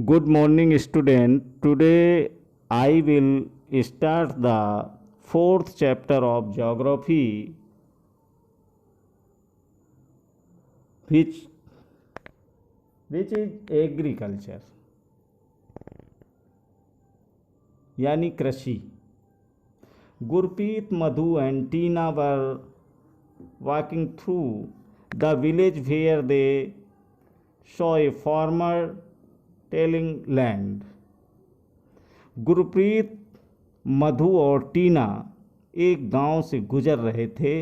Good morning, student. Today I will start the fourth chapter of geography, which which is agriculture, यानी कृषि. Gurpreet, Madhu, and Tina were walking through the village where they saw a farmer tilling land. Gurpreet, मधु और टीना एक गांव से गुजर रहे थे.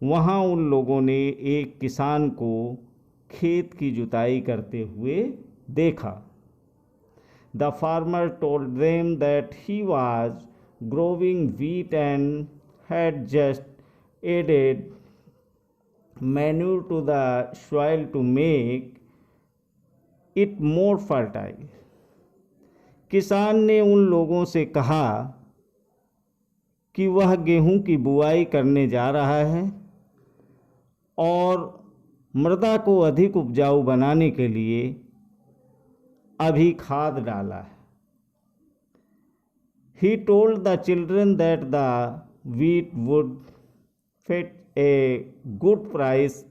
वहां उन लोगों ने एक किसान को खेत की जुताई करते हुए देखा. The farmer told them that he was growing wheat and had just added manure to the soil to make it more fertile. किसान ने उन लोगों से कहा कि वह गेहूं की बुआई करने जा रहा है और मृदा को अधिक उपजाऊ बनाने के लिए अभी खाद डाला है. He told the children that the wheat would fetch a good price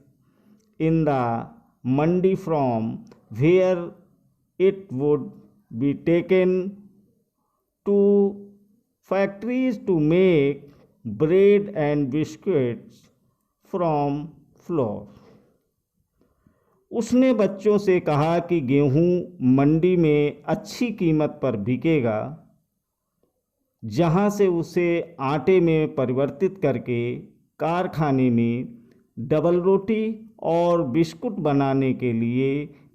in the mandi from where it would be taken to factories to make bread and biscuits from flour. उसने बच्चों से कहा कि गेहूं मंडी में अच्छी कीमत पर बिकेगा, जहां से उसे आटे में परिवर्तित करके कारखाने में डबल रोटी और बिस्कुट बनाने के लिए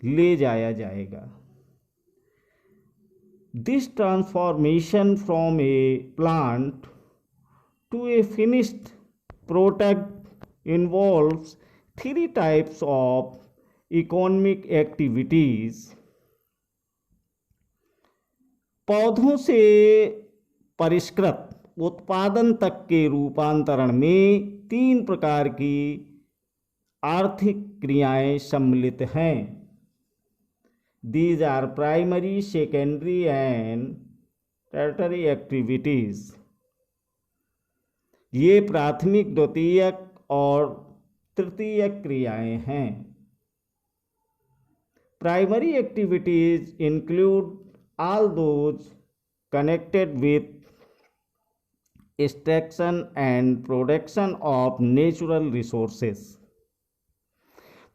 ले जाया जाएगा. This transformation from a plant to a finished product involves three types of economic activities. पौधों से परिष्कृत उत्पादन तक के रूपांतरण में तीन प्रकार की आर्थिक क्रियाएं सम्मिलित हैं. These are primary, secondary and tertiary activities. ये प्राथमिक, द्वितीयक और तृतीयक क्रियाएं हैं. Primary activities include all those connected with extraction and production of natural resources.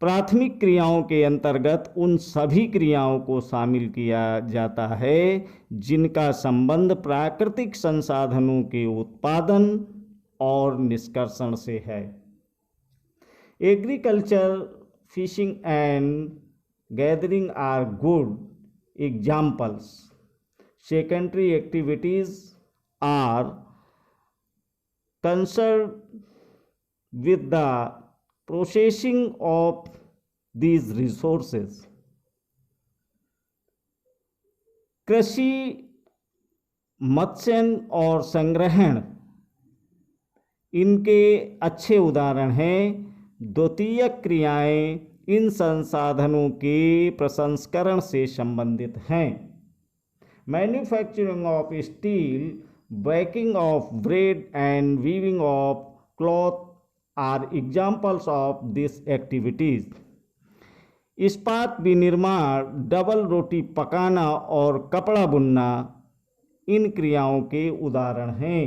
प्राथमिक क्रियाओं के अंतर्गत उन सभी क्रियाओं को शामिल किया जाता है जिनका संबंध प्राकृतिक संसाधनों के उत्पादन और निष्कर्षण से है. Agriculture, fishing and gathering are good examples. Secondary activities are concerned with the processing of these resources. कृषि, मत्स्य और संग्रहण इनके अच्छे उदाहरण हैं. द्वितीयक क्रियाएं इन संसाधनों के प्रसंस्करण से संबंधित हैं. Manufacturing of steel, baking of bread and weaving of cloth are examples of these activities. इस्पात विनिर्माण, डबल रोटी पकाना और कपड़ा बुनना इन क्रियाओं के उदाहरण हैं.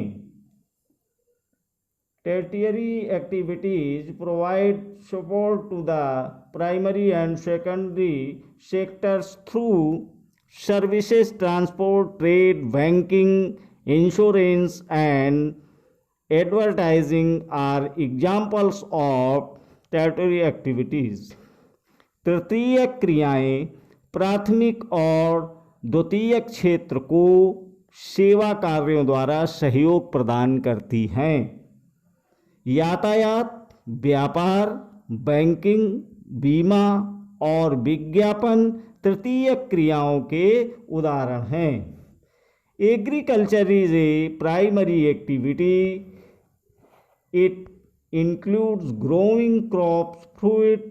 Tertiary activities provide support to the primary and secondary sectors through services, transport, trade, banking, insurance and advertising are examples of tertiary activities. तृतीयक क्रियाएं प्राथमिक और द्वितीयक क्षेत्र को सेवा कार्यों द्वारा सहयोग प्रदान करती हैं. यातायात, व्यापार, बैंकिंग, बीमा और विज्ञापन तृतीयक क्रियाओं के उदाहरण हैं. Agriculture is a primary activity. It includes growing crops, fruit,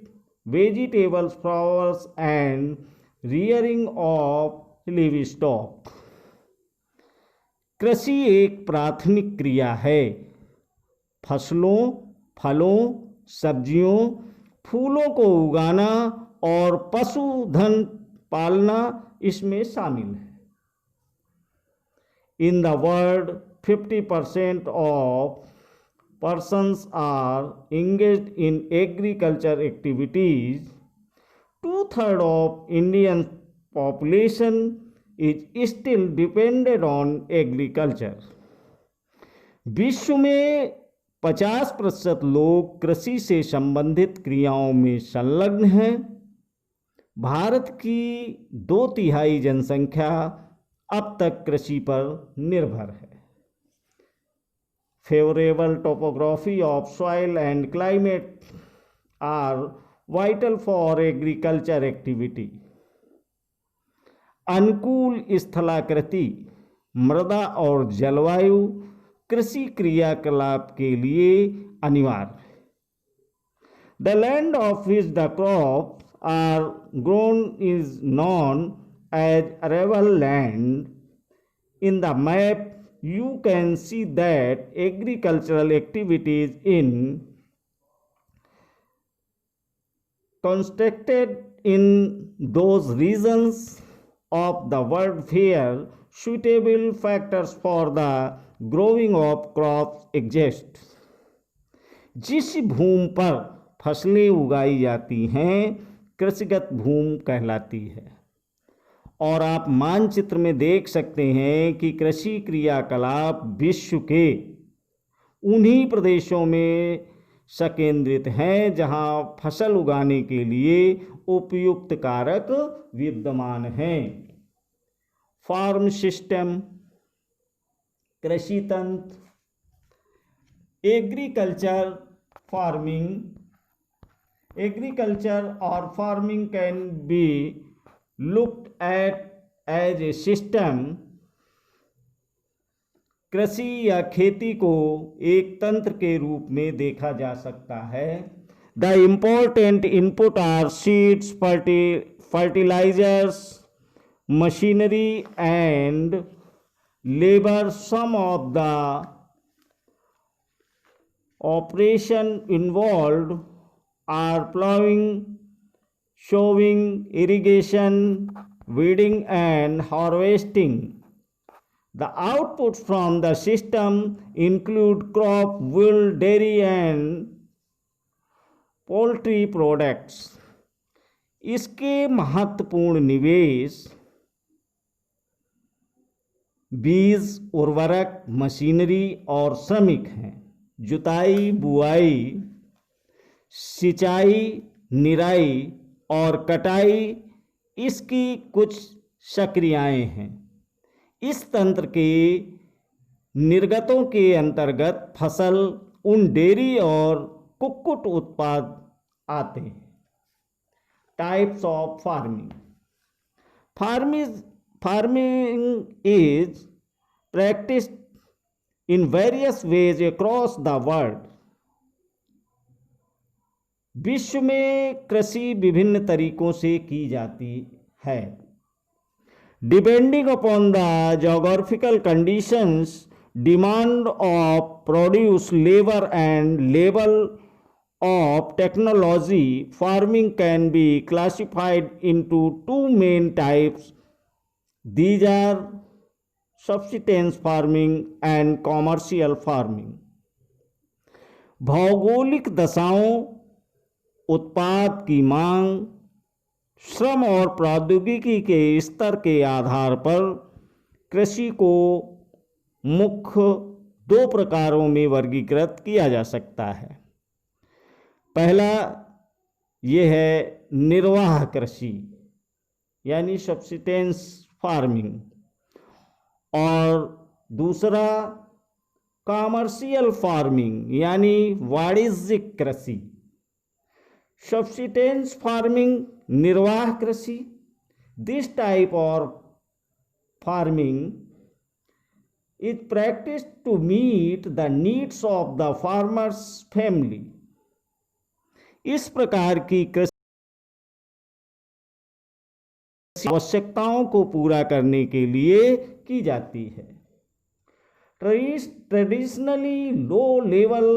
vegetables, flowers, and rearing of livestock. कृषि एक प्राथमिक क्रिया है। फसलों, फलों, सब्जियों, फूलों को उगाना और पशुधन पालना इसमें शामिल है। In the world, 50% of persons are engaged in agriculture activities. Two-thirds of Indian population is still dependent on agriculture. विश्व में 50% लोग कृषि से संबंधित क्रियाओं में संलग्न हैं। भारत की 2/3 जनसंख्या अब तक कृषि पर निर्भर है। Favourable topography of soil and climate are vital for agriculture activity. अनुकूल स्थलाकृति, मृदा और जलवायु कृषि क्रियाकलाप के लिए अनिवार्य है। The land of which the crops are grown is known as arable land. In the map, you can see that agricultural activities in constructed in those regions of the world where suitable factors for the growing of crops exist. जिस भूमि पर फसलें उगाई जाती हैं कृषिगत भूमि कहलाती है। और आप मानचित्र में देख सकते हैं कि कृषि क्रियाकलाप विश्व के उन्हीं प्रदेशों में संकेंद्रित हैं जहां फसल उगाने के लिए उपयुक्त कारक विद्यमान हैं। फार्म सिस्टम, कृषि तंत्र, agriculture or farming can be looked at as a system. कृषि या खेती को एक तंत्र के रूप में देखा जा सकता है। The important input are seeds, fertilizers, machinery and labor. Some of the operation involved are plowing, sowing, irrigation, weeding and harvesting. The outputs from the system include crop, wool, dairy and poultry products. इसके महत्वपूर्ण निवेश बीज, उर्वरक, machinery और श्रमिक हैं। जुताई, बुआई, सिंचाई, निराई और कटाई इसकी कुछ सक्रियाएं हैं। इस तंत्र के निर्गतों के अंतर्गत फसल, उन डेयरी और कुक्कुट उत्पाद आते हैं। Types of farming. Farming is practised in various ways across the world. विश्व में कृषि विभिन्न तरीकों से की जाती है। Depending upon the geographical conditions, demand of produce, labor and level of technology, farming can be classified into two main types. These are subsistence farming and commercial farming. भौगोलिक दशाओं, उत्पाद की मांग, श्रम और प्रौद्योगिकी के स्तर के आधार पर कृषि को मुख्य 2 प्रकारों में वर्गीकृत किया जा सकता है। पहला ये है निर्वाह कृषि यानी सब्सिस्टेंस फार्मिंग, और दूसरा कॉमर्शियल फार्मिंग यानी वाणिज्यिक कृषि। सब्सिस्टेंस फार्मिंग, निर्वाह कृषि। This type of farming is practised to meet the needs of the farmers family. इस प्रकार की कृषि आवश्यकताओं को पूरा करने के लिए की जाती है। Traditionally low level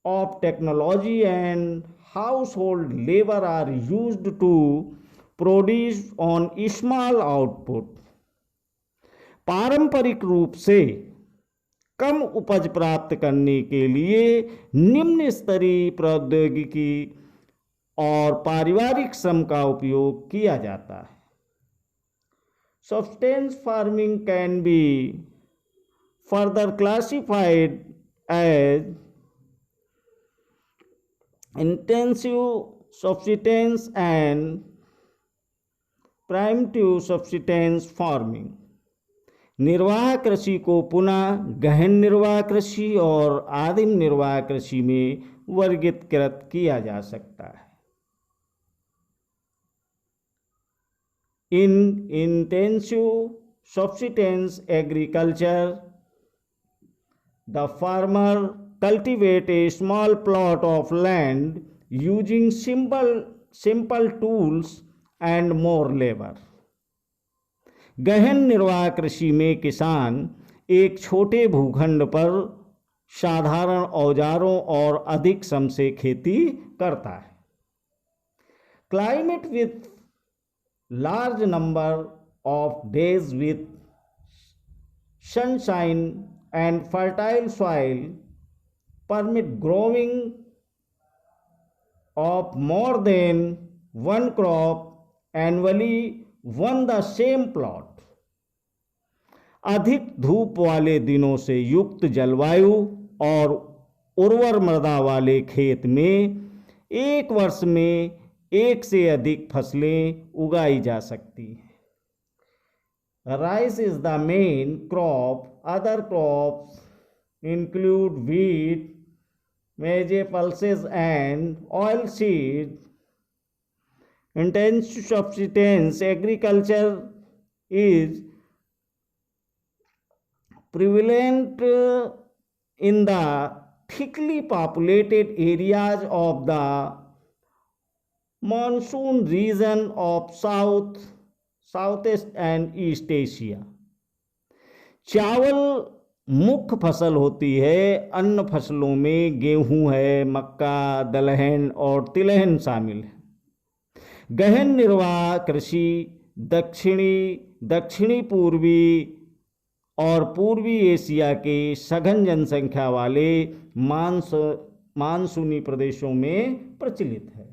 of technology and household labor are used to produce on small output। पारंपरिक रूप से कम उपज प्राप्त करने के लिए निम्न स्तरीय प्रौद्योगिकी और पारिवारिक श्रम का उपयोग किया जाता है। Substance farming can be further classified as intensive subsistence and primitive subsistence farming। निर्वाह कृषि को पुनः गहन निर्वाह कृषि और आदिम निर्वाह कृषि में वर्गीकृत किया जा सकता है। इन intensive subsistence agriculture, the farmer cultivate a small plot of land using simple tools and more labor। गहन निर्वाह कृषि में किसान एक छोटे भूखंड पर साधारण औजारों और अधिक श्रम से खेती करता है। Climate with large number of days with sunshine and fertile soil permit growing of more than one crop annually on the same plot। अधिक धूप वाले दिनों से युक्त जलवायु और उर्वर मृदा वाले खेत में एक वर्ष में एक से अधिक फसलें उगाई जा सकती हैं। Rice is the main crop. Other crops include wheat, maize, pulses and oil seed। Intensive subsistence agriculture is prevalent in the thickly populated areas of the monsoon region of Southeast and East Asia। चावल मुख्य फसल होती है। अन्य फसलों में गेहूं है, मक्का, दलहन और तिलहन शामिल है। गहन निर्वाह कृषि दक्षिणी पूर्वी और पूर्वी एशिया के सघन जनसंख्या वाले मानसूनी प्रदेशों में प्रचलित है।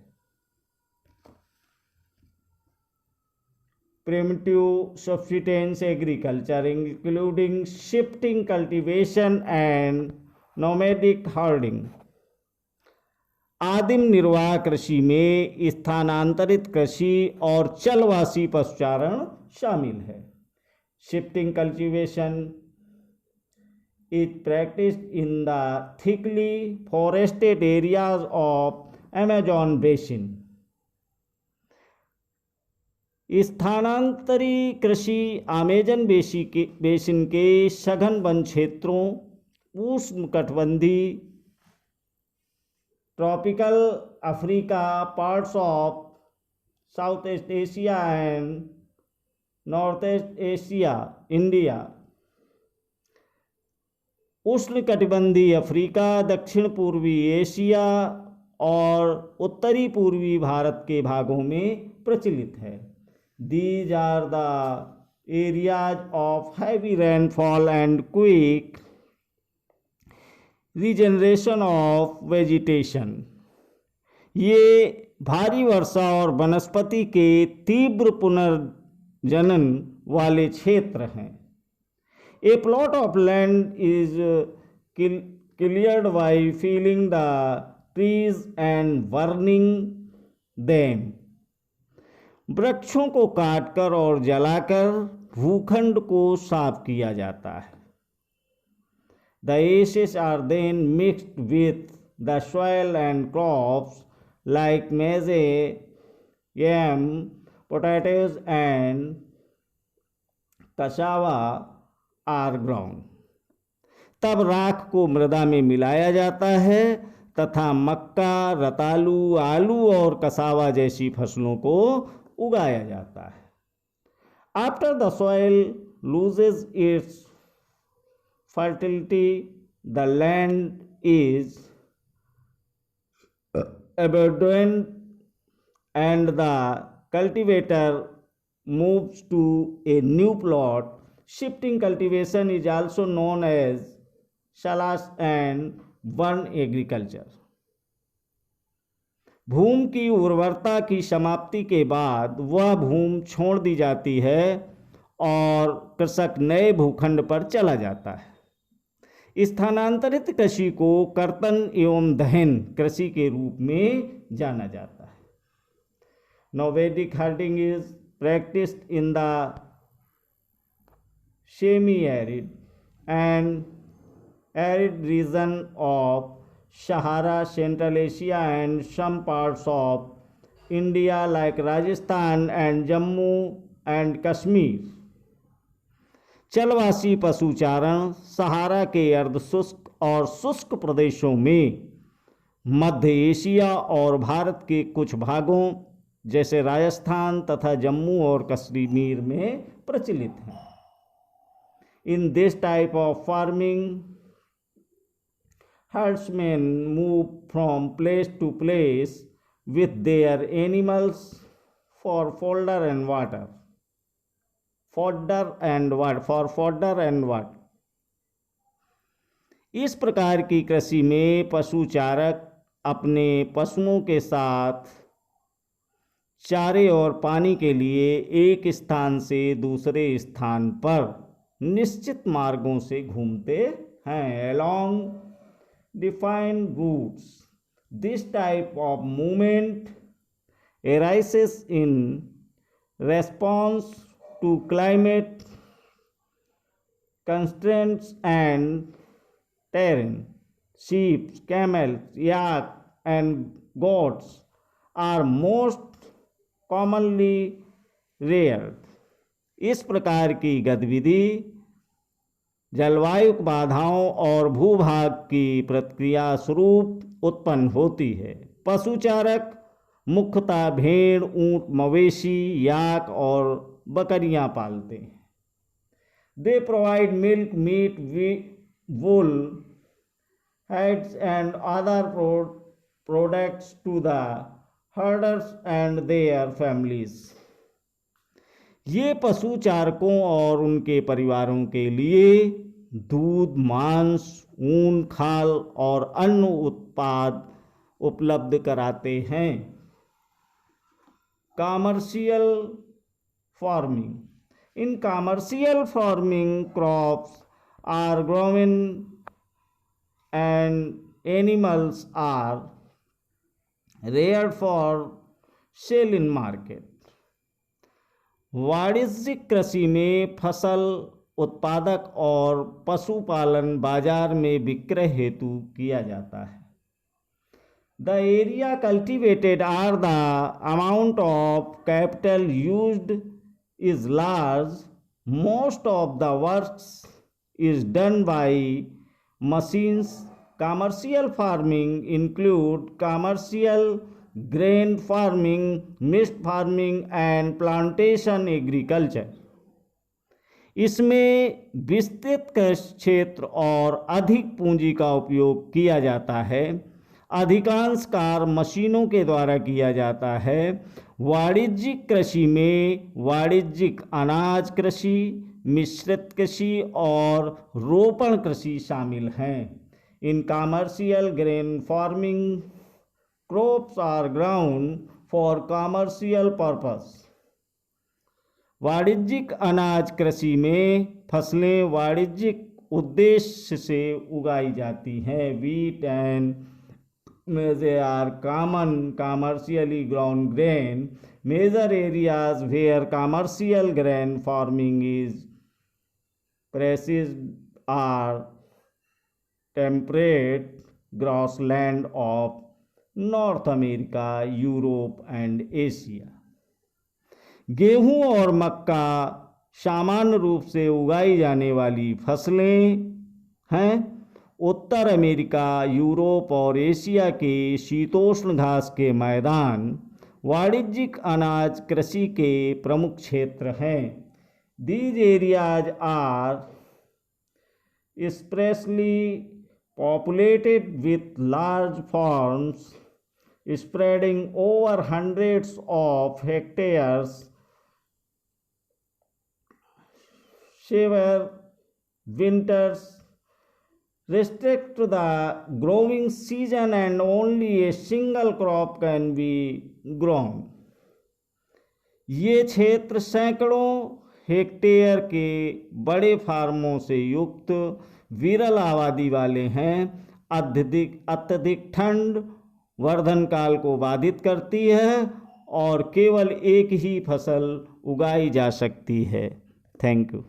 Primitive subsistence agriculture including shifting cultivation and nomadic herding। आदिम निर्वाह कृषि में स्थानांतरित कृषि और चलवासी पशुचारण शामिल है। Shifting cultivation is practiced in the thickly forested areas of Amazon basin। स्थानांतरी कृषि अमेजन बेसिन के सघन वन क्षेत्रों, उष्णकटिबंधीय tropical Africa, parts of south east Asia and north east Asia, India. उष्णकटिबंधीय अफ्रीका, दक्षिण पूर्वी एशिया और उत्तरी पूर्वी भारत के भागों में प्रचलित है। These are the areas of heavy rainfall and quick regeneration of vegetation। ये भारी वर्षा और वनस्पति के तीव्र पुनर्जनन वाले क्षेत्र हैं। A plot of land is cleared by felling the trees and burning them। वृक्षों को काटकर और जलाकर भूखंड को साफ किया जाता है। The ashes are then mixed with the soil and crops like maize, yam, potatoes and cassava are grown। तब राख को मृदा में मिलाया जाता है तथा मक्का, रतालू, आलू और कसावा जैसी फसलों को उगाया जाता है। After the soil loses it's fertility the land is abandoned and the cultivator moves to a new plot. Shifting cultivation is also known as slash and burn agriculture. भूमि की उर्वरता की समाप्ति के बाद वह भूमि छोड़ दी जाती है और कृषक नए भूखंड पर चला जाता है। स्थानांतरित कृषि को कर्तन एवं दहन कृषि के रूप में जाना जाता है। Nomadic herding is practised in the semi arid and arid region of Sahara, Central Asia and some parts of India like Rajasthan and Jammu and Kashmir. चलवासी पशुचारण सहारा के अर्धशुष्क और शुष्क प्रदेशों में, मध्य एशिया और भारत के कुछ भागों जैसे राजस्थान तथा जम्मू और कश्मीर में प्रचलित हैं। In this type of farming herdsmen move from place to place with their animals for fodder and water. इस प्रकार की कृषि में पशुचारक अपने पशुओं के साथ चारे और पानी के लिए एक स्थान से दूसरे स्थान पर निश्चित मार्गों से घूमते हैं। along defined routes. This type of movement arises in response to climate constraints and terrain. Sheep, camels, yak and goats are most commonly reared. इस प्रकार की गतिविधि जलवायु बाधाओं और भूभाग की प्रतिक्रिया स्वरूप उत्पन्न होती है। पशुचारक मुख्यतः भेड़, ऊंट, मवेशी, याक और बकरियां पालते हैं। They provide milk, meat, wool, hides and other products to the herders and their families. ये पशुचारकों और उनके परिवारों के लिए दूध, मांस, ऊन, खाल और अन्य उत्पाद उपलब्ध कराते हैं। Commercial farming. In commercial farming crops are grown and animals are reared for sale in market. वाणिज्यिक कृषि में फसल उत्पादक और पशुपालन बाजार में विक्रय हेतु किया जाता है। The area cultivated or the amount of capital used is large. Most of the works is done by machines. Commercial farming include commercial grain farming, mixed farming and plantation agriculture. इसमें विस्तृत क्षेत्र और अधिक पूंजी का उपयोग किया जाता है। अधिकांश कार्य मशीनों के द्वारा किया जाता है। वाणिज्यिक कृषि में वाणिज्यिक अनाज कृषि, मिश्रित कृषि और रोपण कृषि शामिल हैं। In commercial grain farming crops are grown for commercial purpose. वाणिज्यिक अनाज कृषि में फसलें वाणिज्यिक उद्देश्य से उगाई जाती हैं। Wheat and maize are common commercially grown grain. Major areas where commercial grain farming is practiced are temperate grassland of north America, Europe and Asia. गेहूं और मक्का सामान्य रूप से उगाई जाने वाली फसलें हैं। उत्तर अमेरिका, यूरोप और एशिया के शीतोष्ण घास के मैदान वाणिज्यिक अनाज कृषि के प्रमुख क्षेत्र हैं। These areas are sparsely populated with large farms spreading over hundreds of hectares. Severe winters restrict the growing season and only a single crop can be grown. ये क्षेत्र सैकड़ों हेक्टेयर के बड़े फार्मों से युक्त विरल आबादी वाले हैं। अत्यधिक ठंड वर्धन काल को बाधित करती है और केवल एक ही फसल उगाई जा सकती है। Thank you.